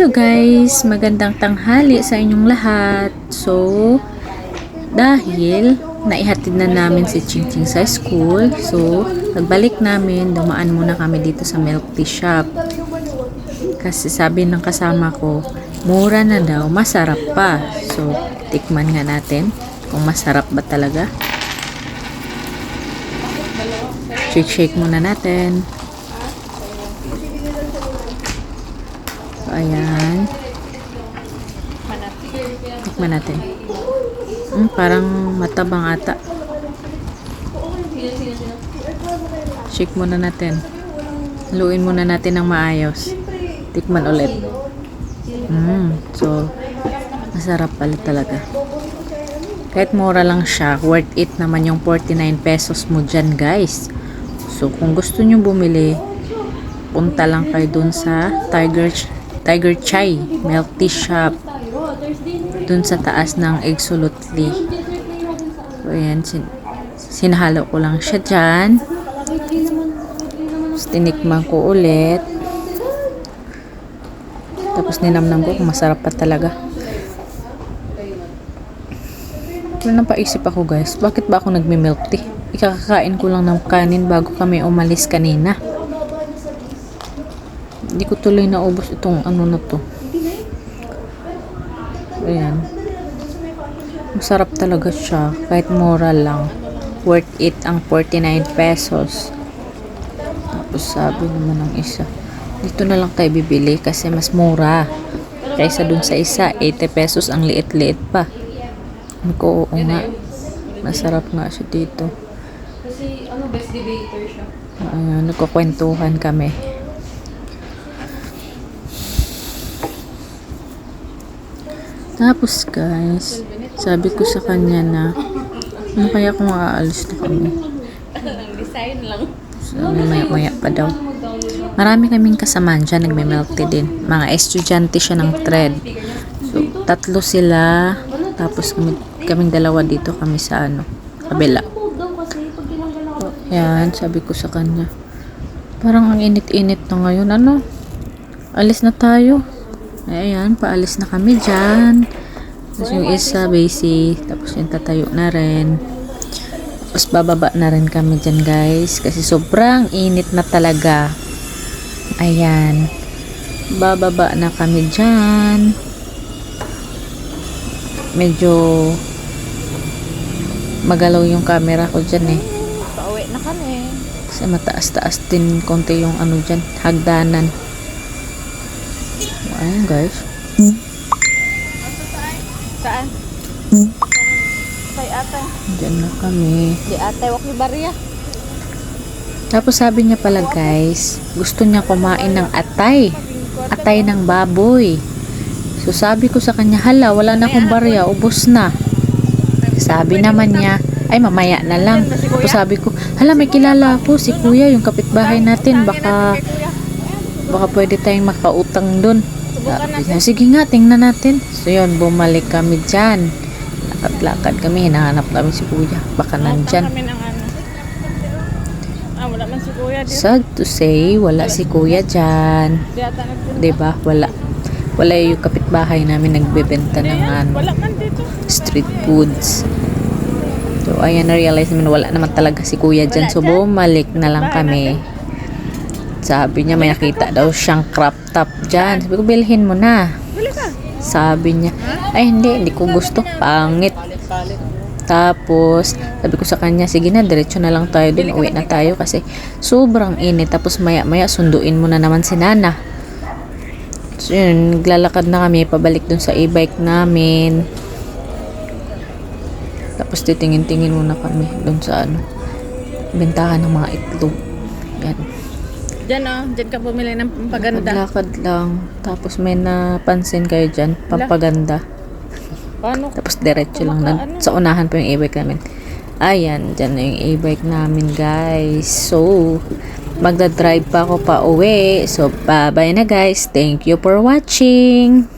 Hello guys, magandang tanghali sa inyong lahat. So, dahil naihatid na namin si Ching Ching sa school, so pagbalik namin, dumaan muna kami dito sa milk tea shop. Kasi sabi ng kasama ko, mura na daw, masarap pa. So, tikman nga natin kung masarap ba talaga. Shake muna natin. So, ayan. Tikman natin. Parang matabang ata. Shake muna natin. Haluin muna natin ng maayos. Tikman ulit. So, masarap pala talaga. Kahit mura lang siya, worth it naman yung 49 pesos mo dyan, guys. So, kung gusto nyo bumili, punta lang kayo dun sa Tiger Chai Milk Tea Shop. Dun sa taas ng Absolutely. So, ayan. Sinahalo ko lang siya dyan. Tapos, tinikman ko ulit. Tapos, ninamnam ko kung masarap pa talaga. Wala nang paisip ako, guys. Bakit ba ako nagme-milk tea? Ikakakain ko lang ng kanin bago kami umalis kanina. Hindi ko tuloy naubos itong ano na to. Ayan. Masarap talaga siya. Kahit mura lang. Worth it ang 49 pesos. Tapos sabi naman ng isa, dito na lang tayo bibili kasi mas mura. Kaysa dun sa isa, 80 pesos ang liit-liit pa. Oo nga. Masarap nga siya dito. Kasi best debater siya. Nagkukwentuhan kami. Tapos guys, sabi ko sa kanya na ano kaya kung aalis na kami. Ang design lang. Sabi maya pa daw. Marami kaming kasamaan dyan, nagme-milk tea din. Mga estudyante siya ng thread. So, 3 sila. Tapos kaming 2 dito kami sa kabila. Yan, sabi ko sa kanya. Parang ang init-init na ngayon. Alis na tayo. Ayan, paalis na kami dyan. Tapos yung isa, busy. Tapos yung tatayo na rin. Tapos bababa na rin kami dyan, guys. Kasi sobrang init na talaga. Ayan. Bababa na kami dyan. Medyo magalaw yung camera ko dyan eh. Pauwi na kami. Kasi mataas-taas din konti yung dyan, hagdanan. Ayan guys. Saan? Kay ate. Dyan na kami. Di ate, wak ni Barya. Tapos sabi niya pala guys, gusto niya kumain ng atay. Atay ng baboy. So sabi ko sa kanya, hala, wala na akong barya, ubos na. Sabi naman niya, ay mamaya na lang. So sabi ko, hala, may kilala po si kuya, yung kapitbahay natin, baka pwede tayong makautang dun. Sabi niya, sige nga, tingnan natin. So yun, bumalik kami dyan. Lakad-lakad kami, hinahanap kami si kuya, baka nandyan. Wala man si kuya. Sad to say, wala si kuya dyan. Diba? Wala yung kapitbahay namin nagbebenta ng Wala man dito. street foods. So, ayan, na-realize namin wala naman talaga si kuya dyan. So, bumalik na lang kami. Sabi niya, may nakita daw siyang crop top dyan. Sabi ko, bilhin mo na. Sabi niya, ay hindi ko gusto. Pangit. Tapos, sabi ko sa kanya, sige na, diretso na lang tayo dun. Uwi na tayo kasi sobrang init. Tapos, maya-maya, sunduin mo na naman si Nana. So, yun, naglalakad na kami, pabalik dun sa e-bike namin. Tapos, titingin-tingin muna kami dun sa bentahan ng mga itlog. Yan. Diyan ka bumili ng pampaganda. Naglakad lang. Tapos, may napansin kayo dyan, pampaganda. Paano? Tapos, diretso lang. Sa unahan pa yung e-bike namin. Ayan, dyan na yung e-bike namin, guys. So, magdadrive pa ako pa uwi. So, bye-bye na guys. Thank you for watching.